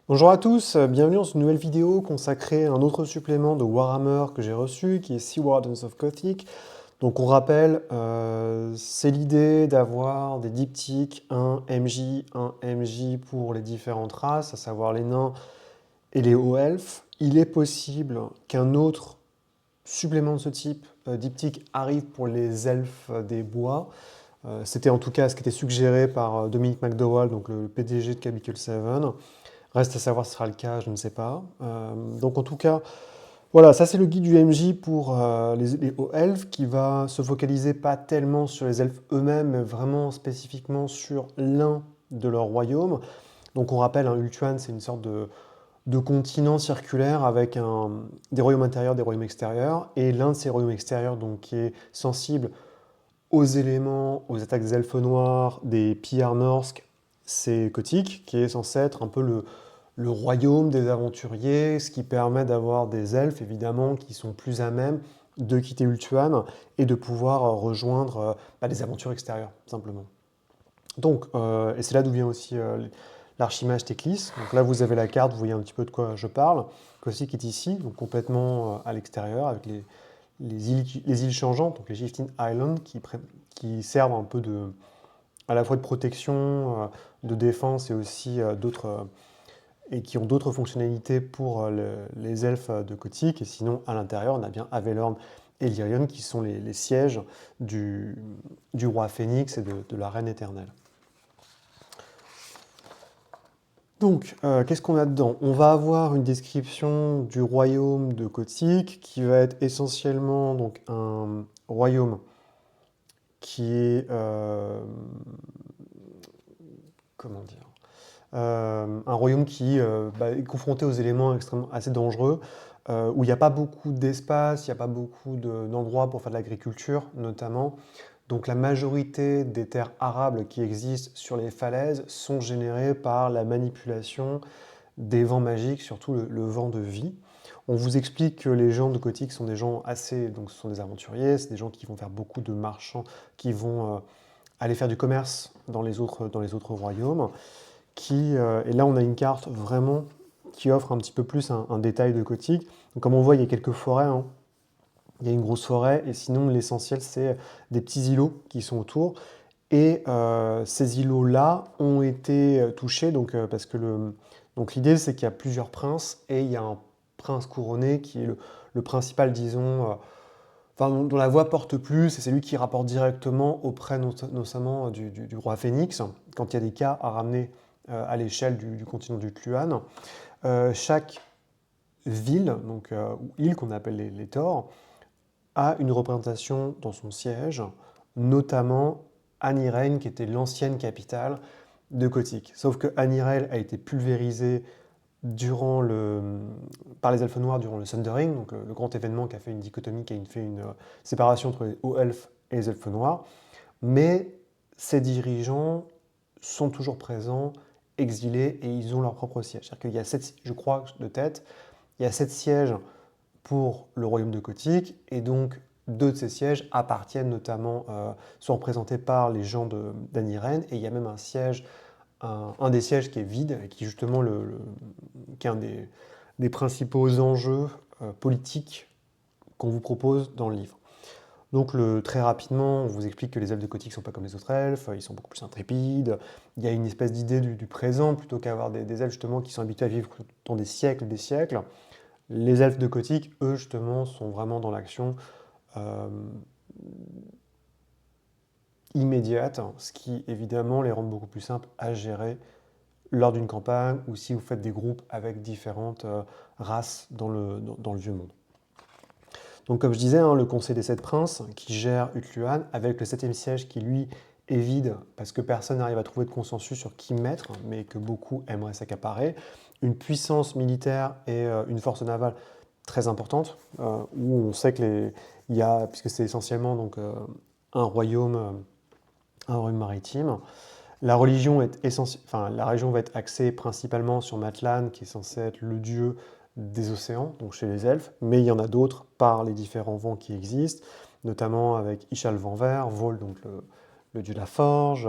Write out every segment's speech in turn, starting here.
Bonjour à tous, bienvenue dans une nouvelle vidéo consacrée à un autre supplément de Warhammer que j'ai reçu, qui est Sea Wardens of Gothic. Donc on rappelle, c'est l'idée d'avoir des diptyques, un MJ pour les différentes races, à savoir les nains et les hauts elfes. Il est possible qu'un autre supplément de ce type, diptyque, arrive pour les elfes des bois. C'était en tout cas ce qui était suggéré par Dominic McDowell, donc le PDG de Cabicle 7. Reste à savoir si ce sera le cas, je ne sais pas. Donc en tout cas, voilà, ça c'est le guide du MJ pour les hauts elfes qui va se focaliser pas tellement sur les elfes eux-mêmes, mais vraiment spécifiquement sur l'un de leurs royaumes. Donc on rappelle, Ultuan c'est une sorte de continent circulaire avec des royaumes intérieurs, des royaumes extérieurs, et l'un de ces royaumes extérieurs donc, qui est sensible aux éléments, aux attaques des elfes noirs, des pillards norsk, c'est Kotik, qui est censé être un peu le royaume des aventuriers, ce qui permet d'avoir des elfes, évidemment, qui sont plus à même de quitter Ultuan et de pouvoir rejoindre des aventures extérieures, simplement. Donc, et c'est là d'où vient aussi l'archimage Teclis. Donc là, vous avez la carte, vous voyez un petit peu de quoi je parle. Kotik est ici, donc complètement à l'extérieur, avec les îles changeantes, donc les Shifting Islands, qui servent un peu à la fois de protection, de défense et aussi et qui ont d'autres fonctionnalités pour les elfes de Kotik. Et sinon, à l'intérieur, on a bien Avelorn et Lyrion qui sont les sièges du roi Phénix et de la reine éternelle. Donc, qu'est-ce qu'on a dedans? On va avoir une description du royaume de Kotik qui va être essentiellement donc, un royaume qui est comment dire un royaume qui est confronté aux éléments extrêmement assez dangereux, où il n'y a pas beaucoup d'espace, il n'y a pas beaucoup d'endroits pour faire de l'agriculture notamment. Donc la majorité des terres arables qui existent sur les falaises sont générées par la manipulation des vents magiques, surtout le vent de vie. On vous explique que les gens de Kotik sont des gens assez, donc ce sont des aventuriers, c'est des gens qui vont faire beaucoup de marchands, qui vont aller faire du commerce dans les autres royaumes. Et là, on a une carte vraiment qui offre un petit peu plus un détail de Kotik. Donc, comme on voit, il y a quelques forêts, hein. Il y a une grosse forêt, et sinon, l'essentiel, c'est des petits îlots qui sont autour. Et ces îlots-là ont été touchés, parce que donc l'idée, c'est qu'il y a plusieurs princes, et il y a un prince couronné qui est le principal, disons, enfin, dont la voix porte plus, et c'est lui qui rapporte directement auprès notamment du roi Phénix, quand il y a des cas à ramener à l'échelle du continent du Tluan. Chaque ville, ou île qu'on appelle les Thors, a une représentation dans son siège, notamment Anirein, qui était l'ancienne capitale de Kotik. Sauf que Anirein a été pulvérisée par les elfes noirs durant le Sundering, donc le grand événement qui a fait une dichotomie, qui a fait une séparation entre les hauts elfes et les elfes noirs. Mais ces dirigeants sont toujours présents, exilés, et ils ont leur propre siège. C'est-à-dire qu'il y a 7, je crois, de tête, il y a 7 sièges pour le royaume de Kotik, et donc 2 de ces sièges appartiennent notamment, sont représentés par les gens d'Aniren, et il y a même un siège, un des sièges qui est vide, et qui justement qui est un des principaux enjeux politiques qu'on vous propose dans le livre. Donc très rapidement, on vous explique que les elfes de Kotik ne sont pas comme les autres elfes, ils sont beaucoup plus intrépides. Il y a une espèce d'idée du présent, plutôt qu'avoir des elfes justement qui sont habitués à vivre dans des siècles et des siècles. Les elfes de Kotik, eux, justement, sont vraiment dans l'action euh, immédiate, ce qui évidemment les rend beaucoup plus simples à gérer lors d'une campagne ou si vous faites des groupes avec différentes races dans le vieux monde. Donc comme je disais, le conseil des 7 princes qui gère Utluan, avec le 7e siège qui lui est vide parce que personne n'arrive à trouver de consensus sur qui mettre, mais que beaucoup aimeraient s'accaparer, une puissance militaire et une force navale très importante, où on sait il y a, puisque c'est essentiellement un royaume maritime, la région va être axée principalement sur Matlan, qui est censé être le dieu des océans, donc chez les elfes, mais il y en a d'autres par les différents vents qui existent, notamment avec Ishal Vent Vert, Vol, donc le dieu de la forge,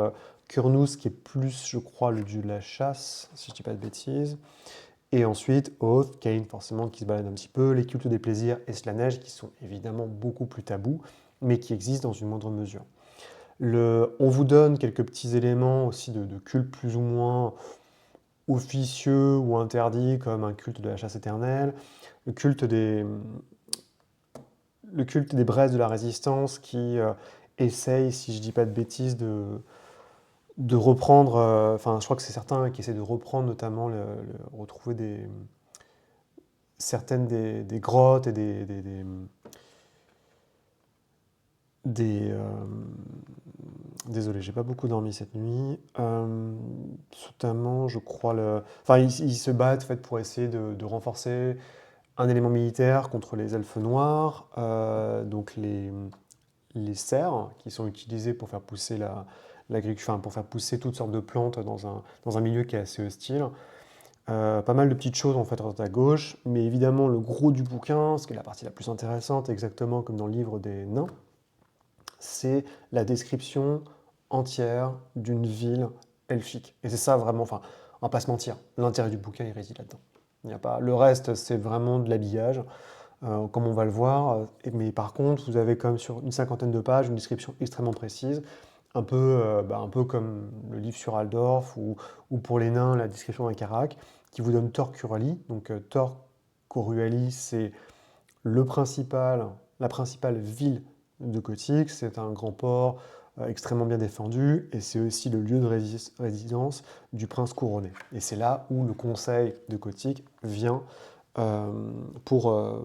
Kurnus, qui est plus, je crois, le dieu de la chasse, si je ne dis pas de bêtises, Et ensuite, Oath, Cain, forcément, qui se balade un petit peu, les cultes des plaisirs et Slanesh, qui sont évidemment beaucoup plus tabous, mais qui existent dans une moindre mesure. On vous donne quelques petits éléments aussi de culte plus ou moins officieux ou interdits, comme un culte de la chasse éternelle, le culte des, le culte des braises de la résistance qui essaye, si je dis pas de bêtises, de reprendre, enfin je crois que c'est certains qui essaient de reprendre notamment, retrouver certaines des grottes et des, désolé, j'ai pas beaucoup dormi cette nuit. Notamment, je crois, enfin, ils se battent en fait, pour essayer de renforcer un élément militaire contre les elfes noirs, donc les serres qui sont utilisées pour faire pousser l'agriculture, enfin, pour faire pousser toutes sortes de plantes dans un milieu qui est assez hostile. Pas mal de petites choses en fait à droite à gauche, mais évidemment le gros du bouquin, ce qui est la partie la plus intéressante, exactement comme dans le livre des nains, c'est la description entière d'une ville elfique. Et c'est ça vraiment, enfin, on va pas se mentir, l'intérêt du bouquin il réside là-dedans. Il n'y a pas, le reste c'est vraiment de l'habillage, comme on va le voir, mais par contre vous avez comme sur une cinquantaine de pages une description extrêmement précise, un peu comme le livre sur Aldorf ou pour les nains la description d'un Karak, qui vous donne Tor Corali. Donc Tor Corali c'est le principal, la principale ville de Gothique, c'est un grand port extrêmement bien défendu, et c'est aussi le lieu de résidence du prince couronné. Et c'est là où le conseil de Gothique vient pour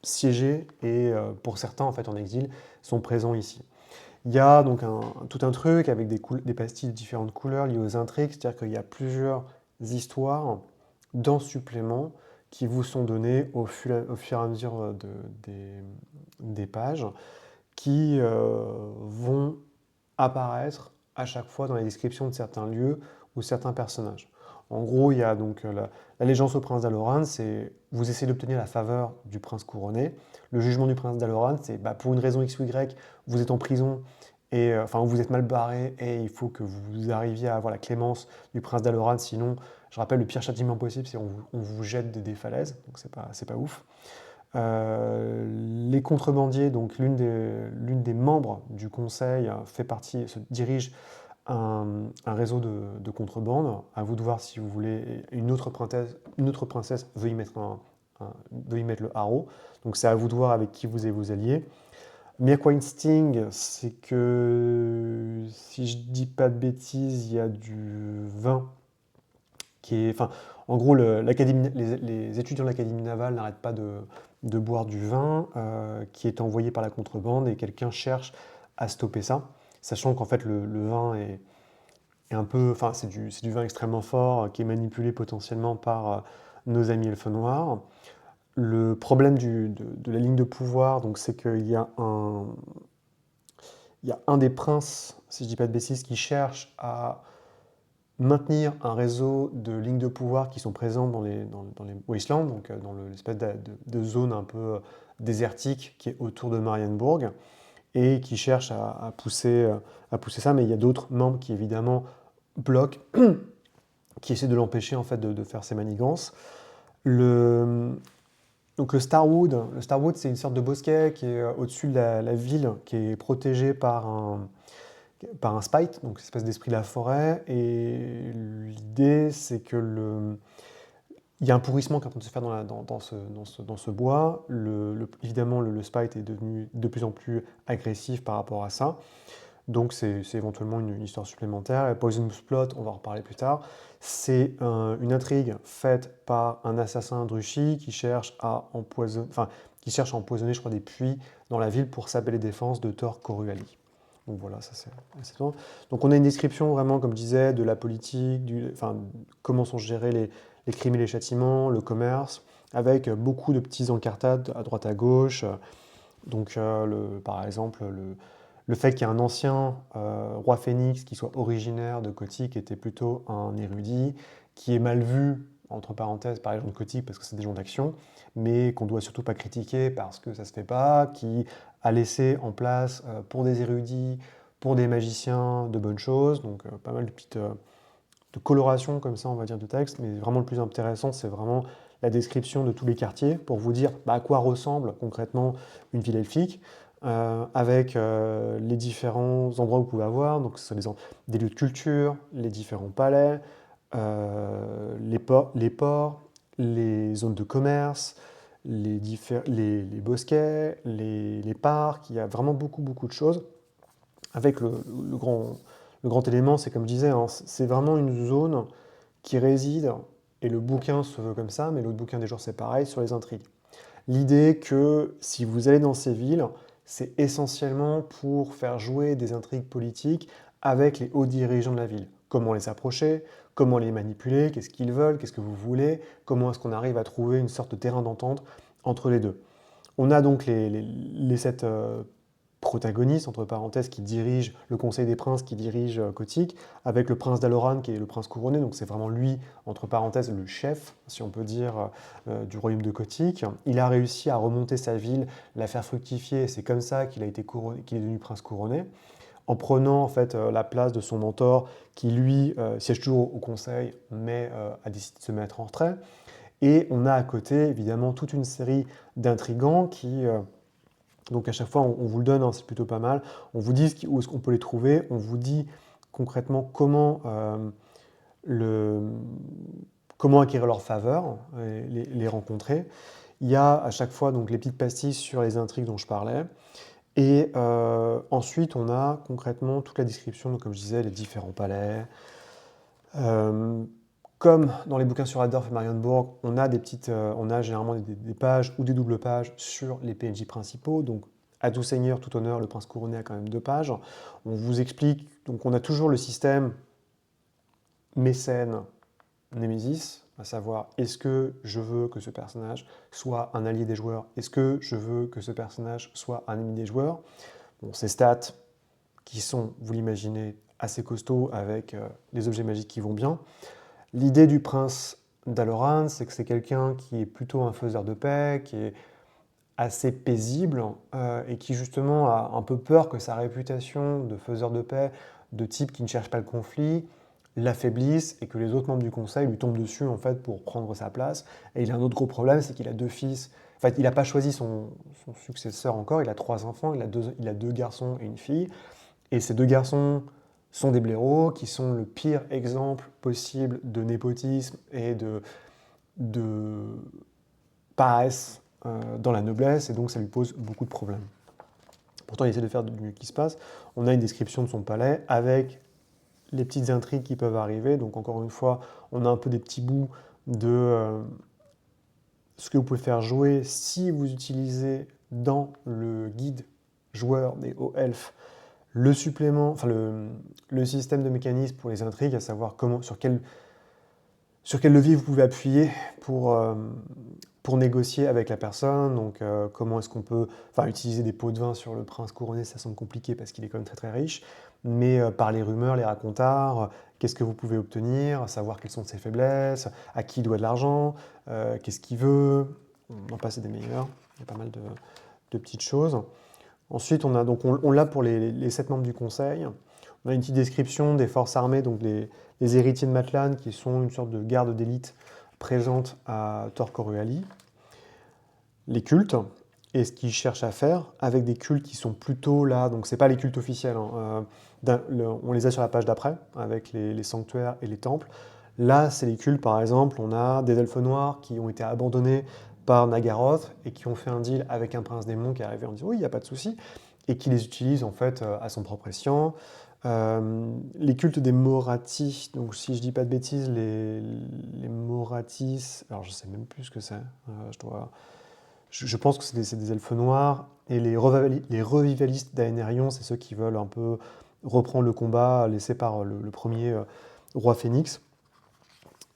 siéger, et pour certains en fait en exil sont présents ici. Il y a donc tout un truc avec des pastilles de différentes couleurs liées aux intrigues, c'est-à-dire qu'il y a plusieurs histoires dans ce supplément qui vous sont données au fur et à mesure des pages, qui vont apparaître à chaque fois dans la description de certains lieux ou certains personnages. En gros, il y a donc l'allégeance au prince d'Aloran, c'est vous essayez d'obtenir la faveur du prince couronné. Le jugement du prince d'Aloran, c'est pour une raison X ou Y, vous êtes en prison, et enfin vous êtes mal barré, et il faut que vous arriviez à avoir la clémence du prince d'Aloran, sinon, je rappelle, le pire châtiment possible, c'est on vous jette des falaises, donc c'est pas ouf. Les contrebandiers, donc l'une des membres du conseil se dirige un réseau de contrebande. À vous de voir si vous voulez. Une autre princesse veut y mettre, veut y mettre le haro. Donc c'est à vous de voir avec qui vous allez vous allier. Myrkwa Instinct, c'est que, si je dis pas de bêtises, il y a du vin qui est. Enfin, en gros, les étudiants de l'Académie navale n'arrêtent pas de boire du vin qui est envoyé par la contrebande, et quelqu'un cherche à stopper ça, sachant qu'en fait le vin est un peu. Enfin, c'est du vin extrêmement fort qui est manipulé potentiellement par nos amis elfes noirs. Le problème de la ligne de pouvoir, donc, c'est qu'il y a un des princes, si je dis pas de bêtises, qui cherche à maintenir un réseau de lignes de pouvoir qui sont présentes dans les wastelands, donc dans l'espèce de zone un peu désertique qui est autour de Marienburg, et qui cherche à pousser ça, mais il y a d'autres membres qui évidemment bloquent, qui essaient de l'empêcher en fait de faire ses manigances. Donc le Starwood, c'est une sorte de bosquet qui est au-dessus de la ville, qui est protégée par un spite, donc une espèce d'esprit de la forêt. Et l'idée, c'est que il y a un pourrissement qui est en train de se faire dans ce bois. Évidemment, le spite est devenu de plus en plus agressif par rapport à ça. Donc c'est éventuellement une histoire supplémentaire. Et Poisonous Plot, on va en reparler plus tard, c'est une intrigue faite par un assassin druchi qui cherche à empoisonner, je crois, des puits dans la ville pour saper les défenses de Tor Corruali. Donc voilà, ça c'est tout. Donc on a une description vraiment, comme je disais, de la politique, comment sont gérés les crimes et les châtiments, le commerce, avec beaucoup de petits encartades à droite à gauche. Donc par exemple, le fait qu'il y ait un ancien roi phénix qui soit originaire de Gothique était plutôt un érudit, qui est mal vu, entre parenthèses, par les gens de Gothique parce que c'est des gens d'action, mais qu'on doit surtout pas critiquer parce que ça se fait pas, qui a laissé en place pour des érudits, pour des magiciens, de bonnes choses, donc pas mal de petites coloration, comme ça, on va dire, de texte, mais vraiment le plus intéressant, c'est vraiment la description de tous les quartiers pour vous dire à quoi ressemble concrètement une ville elfique, avec les différents endroits que vous pouvez avoir, donc ce sont des lieux de culture, les différents palais, les ports, les zones de commerce, les bosquets, les parcs, il y a vraiment beaucoup, beaucoup de choses. Avec le grand élément, c'est comme je disais, hein, c'est vraiment une zone qui réside, et le bouquin se veut comme ça, mais l'autre bouquin des jours c'est pareil, sur les intrigues. L'idée que si vous allez dans ces villes, c'est essentiellement pour faire jouer des intrigues politiques avec les hauts dirigeants de la ville. Comment les approcher, comment les manipuler, qu'est-ce qu'ils veulent, qu'est-ce que vous voulez, comment est-ce qu'on arrive à trouver une sorte de terrain d'entente entre les deux. On a donc les sept protagonistes, entre parenthèses, qui dirigent le Conseil des Princes, qui dirige Kotick, avec le prince d'Aloran, qui est le prince couronné, donc c'est vraiment lui, entre parenthèses, le chef, si on peut dire, du royaume de Kotick. Il a réussi à remonter sa ville, la faire fructifier, et c'est comme ça qu'il a été couronné, qu'il est devenu prince couronné, en prenant en fait la place de son mentor, qui lui siège toujours au Conseil, mais a décidé de se mettre en retrait. Et on a à côté, évidemment, toute une série d'intrigants qui... donc à chaque fois, on vous le donne, hein, c'est plutôt pas mal. On vous dit où est-ce qu'on peut les trouver. On vous dit concrètement le, comment acquérir leur faveur, les rencontrer. Il y a à chaque fois donc, les petites pastilles sur les intrigues dont je parlais. Et ensuite, on a concrètement toute la description, donc, comme je disais, les différents palais. Comme dans les bouquins sur Adolf et Marienburg, on a généralement des pages ou des doubles pages sur les PNJ principaux. Donc, à tout seigneur, tout honneur, le prince couronné a quand même 2 pages. On vous explique, donc on a toujours le système mécène Némésis, à savoir est-ce que je veux que ce personnage soit un allié des joueurs, est-ce que je veux que ce personnage soit un ennemi des joueurs. Bon, ces stats qui sont, vous l'imaginez, assez costauds avec des objets magiques qui vont bien. L'idée du prince d'Aloran, c'est que c'est quelqu'un qui est plutôt un faiseur de paix, qui est assez paisible et qui justement a un peu peur que sa réputation de faiseur de paix, de type qui ne cherche pas le conflit, l'affaiblisse et que les autres membres du conseil lui tombent dessus en fait pour prendre sa place. Et il a un autre gros problème, c'est qu'il a 2 fils. En fait, il n'a pas choisi son successeur encore, il a 3 enfants, il a 2 garçons et une fille. Et ces 2 garçons sont des blaireaux, qui sont le pire exemple possible de népotisme et de paresse dans la noblesse, et donc ça lui pose beaucoup de problèmes. Pourtant, il essaie de faire du mieux qui se passe. On a une description de son palais avec les petites intrigues qui peuvent arriver. Donc encore une fois, on a un peu des petits bouts de ce que vous pouvez faire jouer si vous utilisez dans le guide joueur des hauts elfes le supplément, enfin le système de mécanisme pour les intrigues, à savoir sur quel levier vous pouvez appuyer pour négocier avec la personne. Donc comment est-ce qu'on peut utiliser des pots de vin sur le prince couronné, ça semble compliqué parce qu'il est quand même très très riche, mais par les rumeurs, les racontars, qu'est-ce que vous pouvez obtenir, savoir quelles sont ses faiblesses, à qui il doit de l'argent, qu'est-ce qu'il veut, on en passe des meilleurs, il y a pas mal de petites choses. Ensuite, on l'a pour les 7 membres du conseil. On a une petite description des forces armées, donc les héritiers de Matlan, qui sont une sorte de garde d'élite présente à Tor Coriolis. Les cultes, et ce qu'ils cherchent à faire, avec des cultes qui sont plutôt là, donc c'est pas les cultes officiels, hein, on les a sur la page d'après, avec les sanctuaires et les temples. Là, c'est les cultes, par exemple, on a des elfes noirs qui ont été abandonnés par Nagaroth et qui ont fait un deal avec un prince démon qui est arrivé en disant oui, il n'y a pas de souci, et qui les utilise en fait à son propre escient. Les cultes des Morathi, donc si je dis pas de bêtises, les Morathis, alors je sais même plus ce que c'est, je pense que c'est des elfes noirs, et les revivalistes d'Aenerion, c'est ceux qui veulent un peu reprendre le combat laissé par le premier roi Phénix,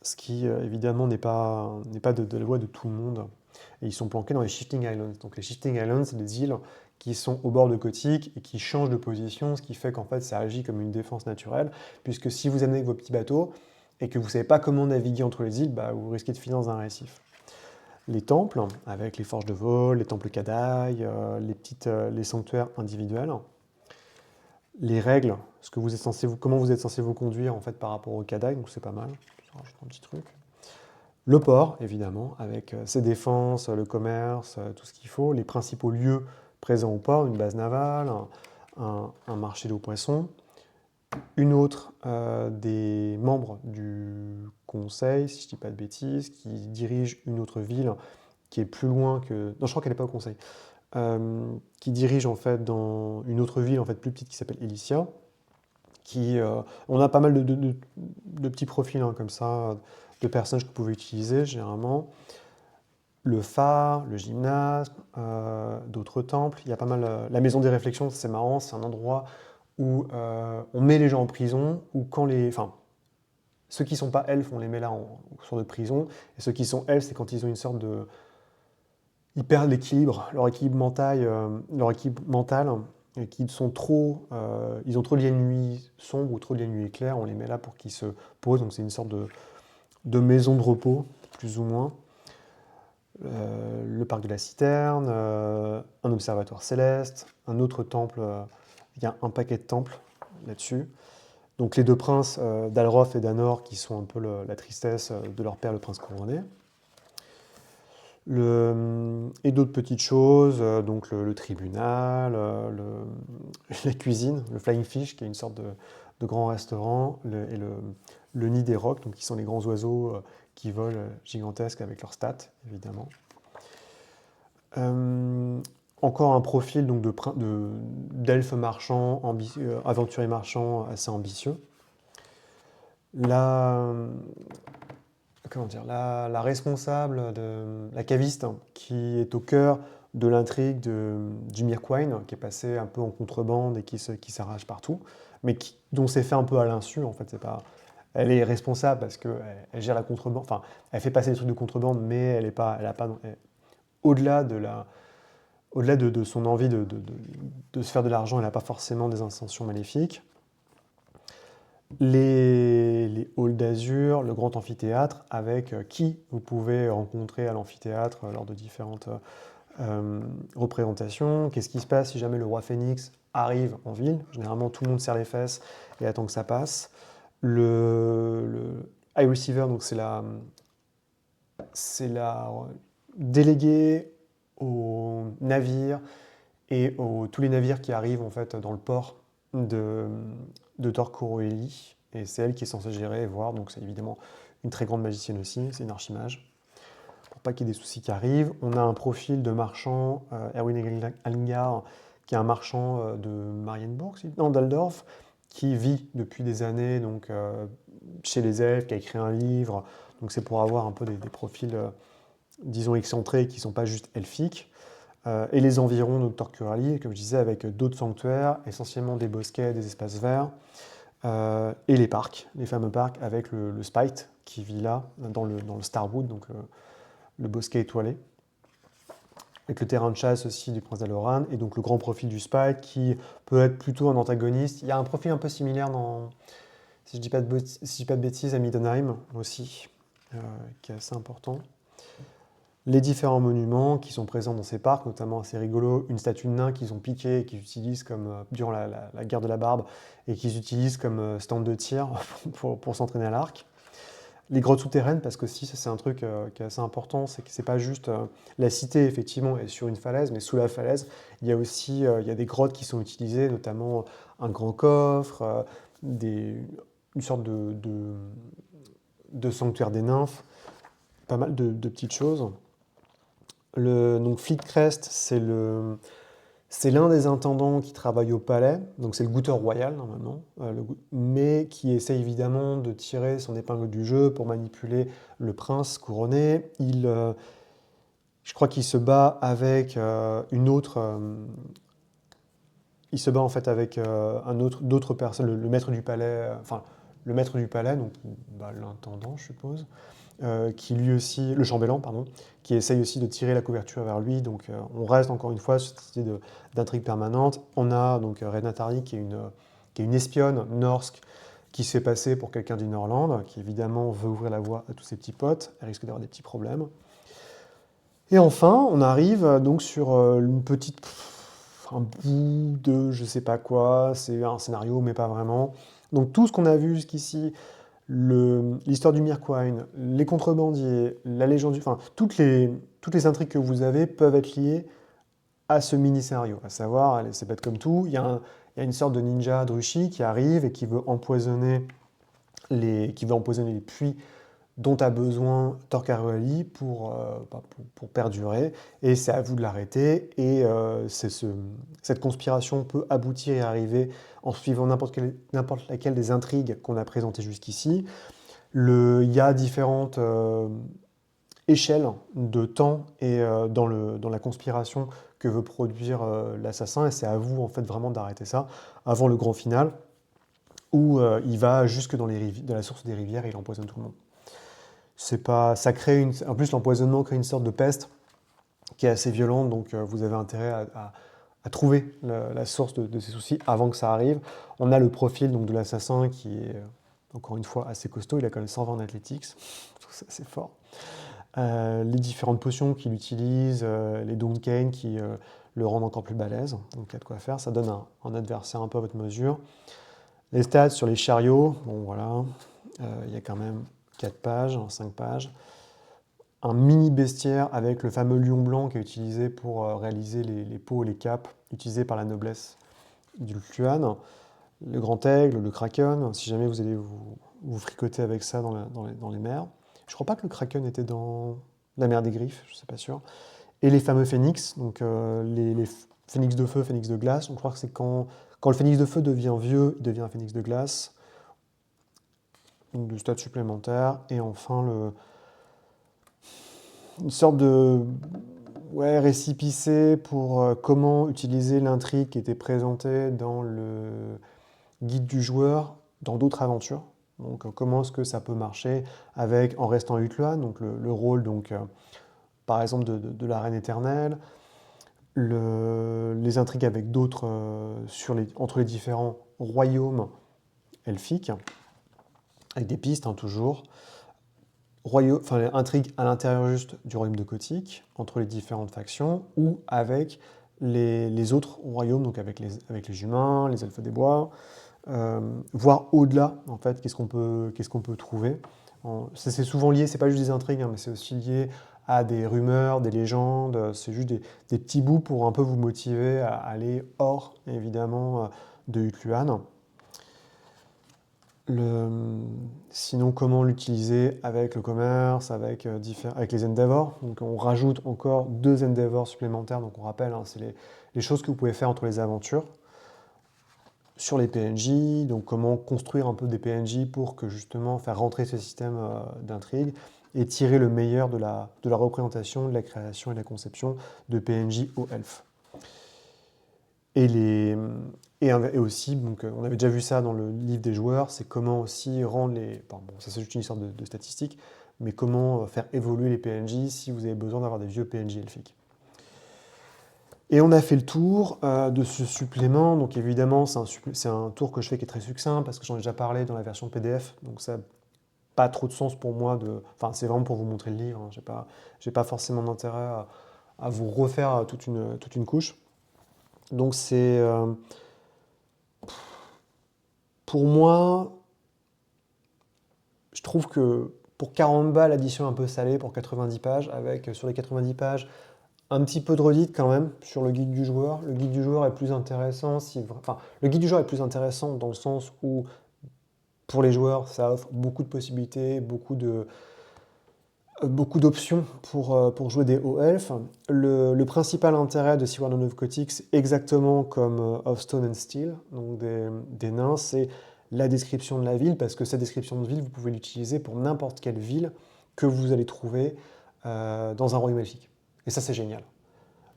ce qui évidemment n'est pas de la loi de tout le monde. Et ils sont planqués dans les Shifting Islands. Donc les Shifting Islands, c'est des îles qui sont au bord de Kotick et qui changent de position, ce qui fait qu'en fait ça agit comme une défense naturelle, puisque si vous amenez avec vos petits bateaux et que vous ne savez pas comment naviguer entre les îles, bah, vous risquez de finir dans un récif. Les temples, avec les forges de vol, les temples Kadaï, les sanctuaires individuels. les règles, comment vous êtes censé vous conduire en fait par rapport au Kadaï, donc c'est pas mal. Je rajoute un petit truc. Le port, évidemment, avec ses défenses, le commerce, tout ce qu'il faut, les principaux lieux présents au port, une base navale, un marché aux poissons. Une autre des membres du conseil, si je ne dis pas de bêtises, qui dirige une autre ville qui est plus loin que... Non, je crois qu'elle n'est pas au conseil. Qui dirige en fait dans une autre ville en fait plus petite qui s'appelle Elysia. On a pas mal de petits profils hein, comme ça, de personnages que vous pouvez utiliser généralement. Le phare, le gymnase, d'autres temples. Il y a pas mal. La maison des réflexions, c'est marrant, c'est un endroit où on met les gens en prison, ou quand enfin, ceux qui ne sont pas elfes, on les met là en sorte de prison, et ceux qui sont elfes, c'est quand ils ont une sorte de... Ils perdent l'équilibre, leur équilibre mental, et qu'ils sont trop... ils ont trop de nuits sombres ou trop de nuits claires, on les met là pour qu'ils se posent, donc c'est une sorte de maison de repos, plus ou moins. Le parc de la Citerne, un observatoire céleste, un autre temple, il y a un paquet de temples là-dessus. Donc les deux princes, d'Alroth et d'Anor, qui sont un peu la tristesse de leur père, le prince couronné. Et d'autres petites choses, donc le tribunal, la cuisine, le Flying Fish, qui est une sorte de grand restaurant, et le nid des rocs, donc qui sont les grands oiseaux qui volent gigantesques avec leurs stats, évidemment. Encore un profil donc d'elfes marchands, aventuriers marchands assez ambitieux. La responsable, la caviste, hein, qui est au cœur de l'intrigue du Mirkwain, qui est passé un peu en contrebande et qui s'arrache partout, mais dont c'est fait un peu à l'insu, en fait. C'est pas, elle est responsable parce qu'elle gère la contrebande, enfin, elle fait passer des trucs de contrebande, mais au-delà de son envie de se faire de l'argent, elle n'a pas forcément des intentions maléfiques. Les halls d'azur, le grand amphithéâtre, avec qui vous pouvez rencontrer à l'amphithéâtre lors de différentes représentations. Qu'est-ce qui se passe si jamais le roi Phénix arrive en ville? Généralement, tout le monde serre les fesses et attend que ça passe. Le High Receiver, donc c'est la déléguée aux navires et tous les navires qui arrivent en fait dans le port de Tor Coroeli, et c'est elle qui est censée gérer et voir, donc c'est évidemment une très grande magicienne aussi, c'est une archimage, pour pas qu'il y ait des soucis qui arrivent. On a un profil de marchand, Erwin Allingar, qui est un marchand de Marienburg, non, d'Aldorf, qui vit depuis des années donc, chez les elfes, qui a écrit un livre, donc c'est pour avoir un peu des profils, disons, excentrés, qui ne sont pas juste elfiques. Et les environs de Tor Coroeli, comme je disais, avec d'autres sanctuaires, essentiellement des bosquets, des espaces verts, et les parcs, les fameux parcs, avec le Spite qui vit là, dans le Starwood, donc le bosquet étoilé, avec le terrain de chasse aussi du prince d'Aloran, et donc le grand profil du Spite qui peut être plutôt un antagoniste. Il y a un profil un peu similaire si je dis pas de bêtises, à Middenheim aussi, qui est assez important. Les différents monuments qui sont présents dans ces parcs, notamment assez rigolo, une statue de nain qu'ils ont piquée et qu'ils utilisent durant la guerre de la barbe, et qu'ils utilisent comme stand de tir pour s'entraîner à l'arc. Les grottes souterraines, parce que si c'est un truc qui est assez important, c'est que c'est pas juste la cité, effectivement, est sur une falaise, mais sous la falaise, il y a aussi il y a des grottes qui sont utilisées, notamment un grand coffre, une sorte de sanctuaire des nymphes, pas mal de petites choses. Donc Fleetcrest, c'est l'un des intendants qui travaille au palais, donc c'est le goûteur royal normalement, mais qui essaie évidemment de tirer son épingle du jeu pour manipuler le prince couronné. Je crois qu'il se bat avec une autre... il se bat en fait avec d'autres personnes, le maître du palais, le maître du palais, donc l'intendant je suppose, qui lui aussi, le chambellan, pardon, qui essaye aussi de tirer la couverture vers lui. Donc on reste encore une fois sur cette idée d'intrigue permanente. On a donc Renatari qui est une espionne norske qui se fait passer pour quelqu'un du Norland, qui évidemment veut ouvrir la voie à tous ses petits potes. Elle risque d'avoir des petits problèmes. Et enfin, on arrive donc sur un bout de je sais pas quoi, c'est un scénario, mais pas vraiment. Donc tout ce qu'on a vu jusqu'ici, l'histoire du Mirkwoin, les contrebandiers, la légende enfin, toutes les intrigues que vous avez peuvent être liées à ce mini-scénario. À savoir, allez, c'est bête comme tout, il y a une sorte de ninja Drushi qui arrive et qui veut empoisonner les puits dont a besoin Torcaruali pour perdurer, et c'est à vous de l'arrêter, et cette conspiration peut aboutir et arriver en suivant n'importe laquelle des intrigues qu'on a présentées jusqu'ici. Il y a différentes échelles de temps et dans la conspiration que veut produire l'assassin, et c'est à vous en fait vraiment d'arrêter ça avant le grand final, où il va jusque dans la source des rivières et il empoisonne tout le monde. Ça crée en plus, l'empoisonnement crée une sorte de peste qui est assez violente, donc vous avez intérêt à trouver la source de ces soucis avant que ça arrive. On a le profil donc, de l'assassin qui est, encore une fois, assez costaud. Il a quand même 120 en athletics, je trouve ça assez fort. Les différentes potions qu'il utilise, les Doomkane qui le rendent encore plus balèze, donc il y a de quoi faire. Ça donne un adversaire un peu à votre mesure. Les stats sur les chariots, bon voilà, il y a quand même 4 pages, 5 pages. Un mini bestiaire avec le fameux lion blanc qui est utilisé pour réaliser les peaux et les capes utilisés par la noblesse du Luan. Le grand aigle, le kraken, si jamais vous allez vous fricoter avec ça dans les mers. Je crois pas que le kraken était dans la mer des Griffes, je ne suis pas sûr. Et les fameux phénix, donc les phénix de feu, phénix de glace. Donc je crois que c'est quand le phénix de feu devient vieux, il devient un phénix de glace. Donc de stats supplémentaires. Et enfin une sorte de récépissé pour comment utiliser l'intrigue qui était présentée dans le guide du joueur dans d'autres aventures. Donc comment est-ce que ça peut marcher en restant à Utloan, donc le rôle donc, par exemple de la Reine éternelle, les intrigues avec d'autres entre les différents royaumes elfiques, avec des pistes toujours. Intrigue à l'intérieur juste du royaume de Kotik, entre les différentes factions, ou avec les autres royaumes, donc avec les humains, les elfes des bois, voire au-delà, en fait, qu'est-ce qu'on peut trouver. C'est souvent lié, c'est pas juste des intrigues, mais c'est aussi lié à des rumeurs, des légendes, c'est juste des petits bouts pour un peu vous motiver à aller hors, évidemment, de Utluan. Sinon, comment l'utiliser avec le commerce, avec les endeavors. Donc, on rajoute encore 2 endeavors supplémentaires. Donc, on rappelle, c'est les choses que vous pouvez faire entre les aventures sur les PNJ. Donc, comment construire un peu des PNJ pour que justement faire rentrer ce système d'intrigue et tirer le meilleur de la représentation, de la création et de la conception de PNJ aux elfes. Et aussi, donc, on avait déjà vu ça dans le livre des joueurs, c'est comment aussi rendre ça c'est juste une histoire de statistiques, mais comment faire évoluer les PNJ si vous avez besoin d'avoir des vieux PNJ elfiques. Et on a fait le tour de ce supplément, donc évidemment c'est un tour que je fais qui est très succinct, parce que j'en ai déjà parlé dans la version PDF, donc ça n'a pas trop de sens pour moi, c'est vraiment pour vous montrer le livre, j'ai pas forcément d'intérêt à vous refaire toute une couche. Donc pour moi, je trouve que pour 40 balles, l'addition est un peu salée pour 90 pages, avec sur les 90 pages, un petit peu de redite quand même sur le guide du joueur. Le guide du joueur est plus intéressant le guide du joueur est plus intéressant dans le sens où, pour les joueurs, ça offre beaucoup de possibilités, beaucoup d'options pour jouer des hauts elfes. Le principal intérêt de Sea of Kotik, c'est exactement comme of Stone and Steel, donc des nains, c'est la description de la ville, parce que cette description de ville, vous pouvez l'utiliser pour n'importe quelle ville que vous allez trouver dans un royaume elfique. Et ça, c'est génial.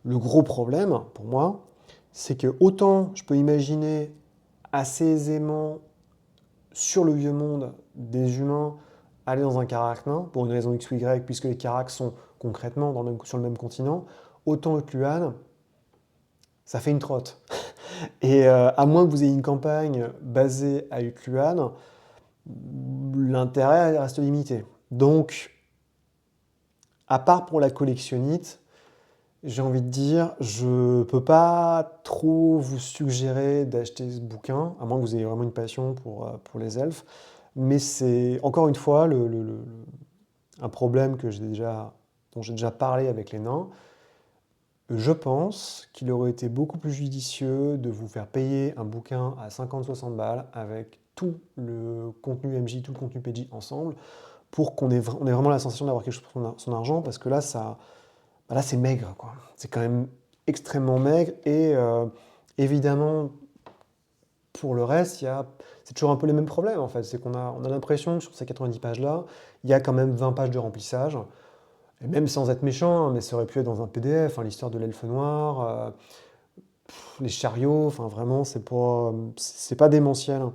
Le gros problème, pour moi, c'est que autant je peux imaginer assez aisément sur le vieux monde des humains aller dans un Karak nain, pour une raison X ou Y, puisque les Karaks sont concrètement sur le même continent, autant Utluan, ça fait une trotte. Et à moins que vous ayez une campagne basée à Utluan, l'intérêt reste limité. Donc, à part pour la collectionnite, J'ai envie de dire, je peux pas trop vous suggérer d'acheter ce bouquin, à moins que vous ayez vraiment une passion pour les elfes. Mais c'est encore une fois un problème dont j'ai déjà parlé avec les nains. Je pense qu'il aurait été beaucoup plus judicieux de vous faire payer un bouquin à 50-60 balles avec tout le contenu MJ, tout le contenu PJ ensemble, pour on ait vraiment la sensation d'avoir quelque chose pour son argent, parce que là, là c'est maigre, quoi. C'est quand même extrêmement maigre, et évidemment, pour le reste, c'est toujours un peu les mêmes problèmes, en fait. C'est on a l'impression que sur ces 90 pages-là, il y a quand même 20 pages de remplissage. Et même sans être méchant, hein, mais ça aurait pu être dans un PDF, hein, l'histoire de l'elfe noir, les chariots, enfin vraiment, c'est pas démentiel, hein.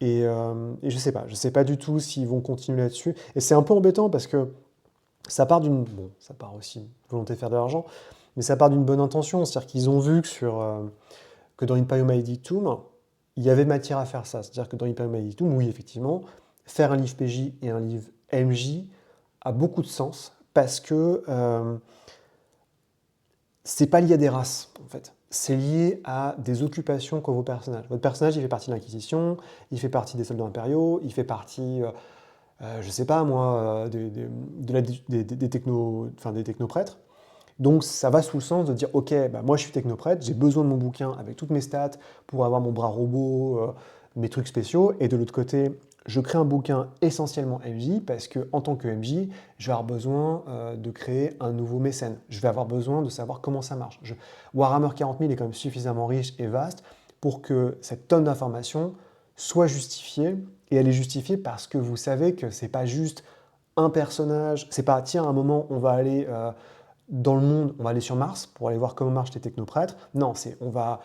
Et je sais pas du tout s'ils vont continuer là-dessus. Et c'est un peu embêtant parce que ça part aussi d'une volonté de faire de l'argent, mais ça part d'une bonne intention. C'est-à-dire qu'ils ont vu que dans Imperium Mighty Tomb, il y avait matière à faire ça. C'est-à-dire que dans Imperium Mighty Tomb, oui, effectivement, faire un livre PJ et un livre MJ a beaucoup de sens parce que c'est pas lié à des races, en fait. C'est lié à des occupations qu'ont vos personnages. Votre personnage, il fait partie de l'Inquisition, il fait partie des soldats impériaux, il fait partie, je sais pas moi, des technoprêtres. Donc ça va sous le sens de dire, ok, bah, moi je suis technoprêtre, j'ai besoin de mon bouquin avec toutes mes stats pour avoir mon bras robot, mes trucs spéciaux, et de l'autre côté, je crée un bouquin essentiellement MJ parce que en tant que MJ, je vais avoir besoin de créer un nouveau mécène. Je vais avoir besoin de savoir comment ça marche. Warhammer 40 000 est quand même suffisamment riche et vaste pour que cette tonne d'informations soit justifiée, et elle est justifiée parce que vous savez que c'est pas juste un personnage, c'est pas tiens, à un moment on va aller dans le monde, on va aller sur Mars pour aller voir comment marchent les technoprêtres. Non, on va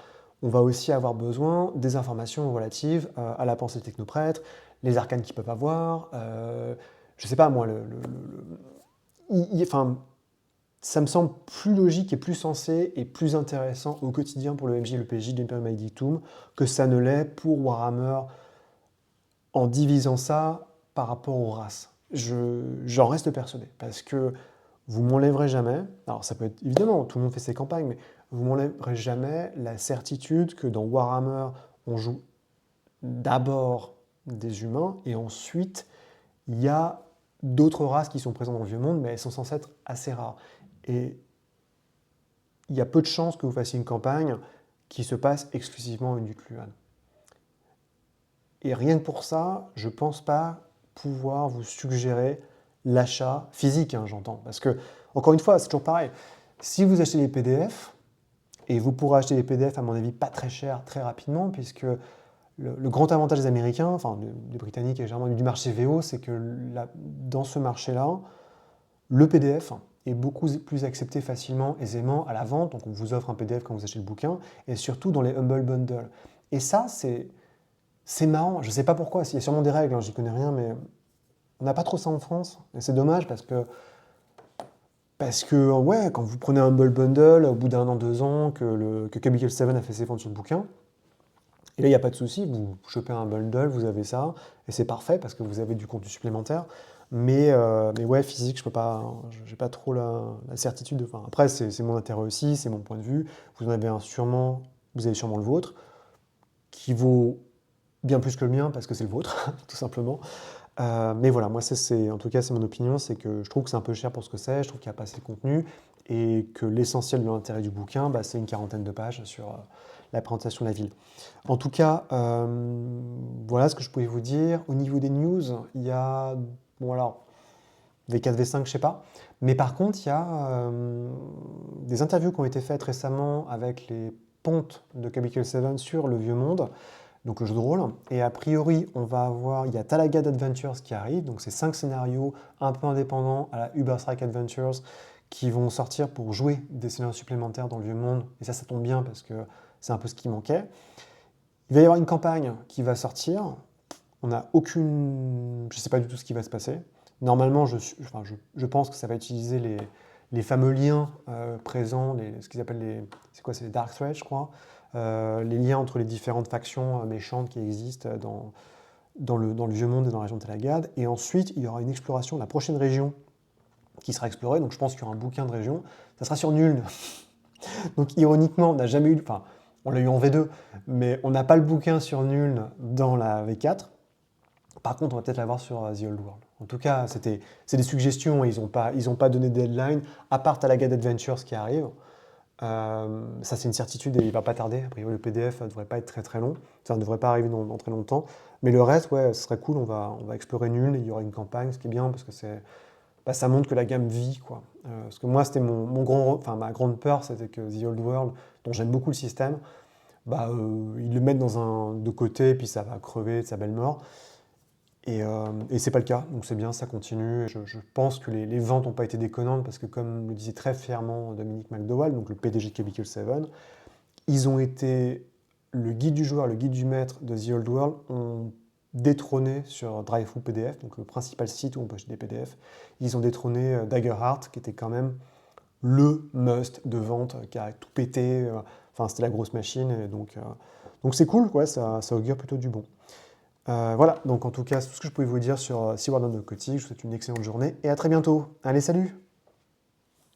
aussi avoir besoin des informations relatives à la pensée des technoprêtres, les arcanes qu'ils peuvent avoir, je sais pas moi, enfin, ça me semble plus logique et plus sensé et plus intéressant au quotidien pour le MJ et le PJ d'Imperium Mighty Tomb que ça ne l'est pour Warhammer en divisant ça par rapport aux races. J'en reste persuadé parce que vous m'enlèverez jamais, alors ça peut être évidemment, tout le monde fait ses campagnes, mais vous m'enlèverez jamais la certitude que dans Warhammer, on joue d'abord des humains et ensuite il y a d'autres races qui sont présentes dans le vieux monde, mais elles sont censées être assez rares. Et il y a peu de chances que vous fassiez une campagne qui se passe exclusivement en Unutluan. Et rien que pour ça, je ne pense pas pouvoir vous suggérer l'achat physique, hein, j'entends. Parce que, encore une fois, c'est toujours pareil. Si vous achetez les PDF, et vous pourrez acheter les PDF, à mon avis, pas très cher, très rapidement, puisque le grand avantage des Américains, enfin des Britanniques et généralement du marché VO, c'est que dans ce marché-là, le PDF est beaucoup plus accepté facilement, aisément à la vente. Donc on vous offre un PDF quand vous achetez le bouquin, et surtout dans les Humble Bundle. Et ça, c'est marrant, je ne sais pas pourquoi, il y a sûrement des règles, hein, j'y connais rien, mais on n'a pas trop ça en France. Et c'est dommage parce que ouais, quand vous prenez un Humble Bundle, au bout d'un an, 2 ans, que Cubicle 7 a fait ses ventes sur le bouquin, et là, il n'y a pas de souci, vous chopez un bundle, vous avez ça, et c'est parfait parce que vous avez du contenu supplémentaire. Mais ouais, physique, je peux pas, j'ai pas trop la certitude. Enfin, après, c'est mon intérêt aussi, c'est mon point de vue. Vous en avez vous avez sûrement le vôtre, qui vaut bien plus que le mien parce que c'est le vôtre, tout simplement. Mais voilà, moi, en tout cas, c'est mon opinion, c'est que je trouve que c'est un peu cher pour ce que c'est, je trouve qu'il n'y a pas assez de contenu, et que l'essentiel de l'intérêt du bouquin, bah, c'est une quarantaine de pages sur la présentation de la ville. En tout cas, voilà ce que je pouvais vous dire. Au niveau des news, il y a, bon alors, V4, V5, je sais pas, mais par contre, il y a des interviews qui ont été faites récemment avec les pontes de Cubicle 7 sur le Vieux Monde, donc le jeu de rôle. Et a priori, il y a Talagad Adventures qui arrive, donc c'est 5 scénarios un peu indépendants à la Uber Strike Adventures qui vont sortir pour jouer des scénarios supplémentaires dans le Vieux Monde. Et ça tombe bien parce que c'est un peu ce qui manquait. Il va y avoir une campagne qui va sortir. On n'a aucune... Je ne sais pas du tout ce qui va se passer. Normalement, je pense que ça va utiliser les fameux liens présents, ce qu'ils appellent c'est quoi, c'est les Dark Threads, je crois. Les liens entre les différentes factions méchantes qui existent dans le Vieux Monde et dans la région de Talagad. Et ensuite, il y aura une exploration de la prochaine région qui sera exploré. Donc je pense qu'il y aura un bouquin de région. Ça sera sur Nuln. Donc ironiquement, on n'a jamais eu, enfin, on l'a eu en V2, mais on n'a pas le bouquin sur Nuln dans la V4. Par contre, on va peut-être l'avoir sur The Old World. En tout cas, c'est des suggestions, ils ont pas donné de deadline, à part Talaga Adventures qui arrive. Ça, c'est une certitude et il va pas tarder. A priori, le PDF ne devrait pas être très très long. Ça ne devrait pas arriver dans très longtemps. Mais le reste, ouais, ce serait cool. On va explorer Nuln et il y aura une campagne, ce qui est bien parce que ça montre que la gamme vit, quoi. Parce que moi, c'était ma grande peur, c'était que The Old World, dont j'aime beaucoup le système, ils le mettent de côté et puis ça va crever de sa belle mort. Et c'est pas le cas, donc c'est bien, ça continue. Et je pense que les ventes n'ont pas été déconnantes parce que, comme le disait très fièrement Dominique McDowell, donc le PDG de Cubicle 7, ils ont été le guide du joueur, le guide du maître de The Old World ont détrôné sur Drive-Thru PDF, donc le principal site où on peut acheter des PDF. Ils ont détrôné Daggerheart, qui était quand même le must de vente, qui a tout pété. Enfin, c'était la grosse machine, et donc c'est cool, quoi, ça augure plutôt du bon. Voilà, donc en tout cas, c'est tout ce que je pouvais vous dire sur Sea World of Gothic. Je vous souhaite une excellente journée et à très bientôt. Allez, salut!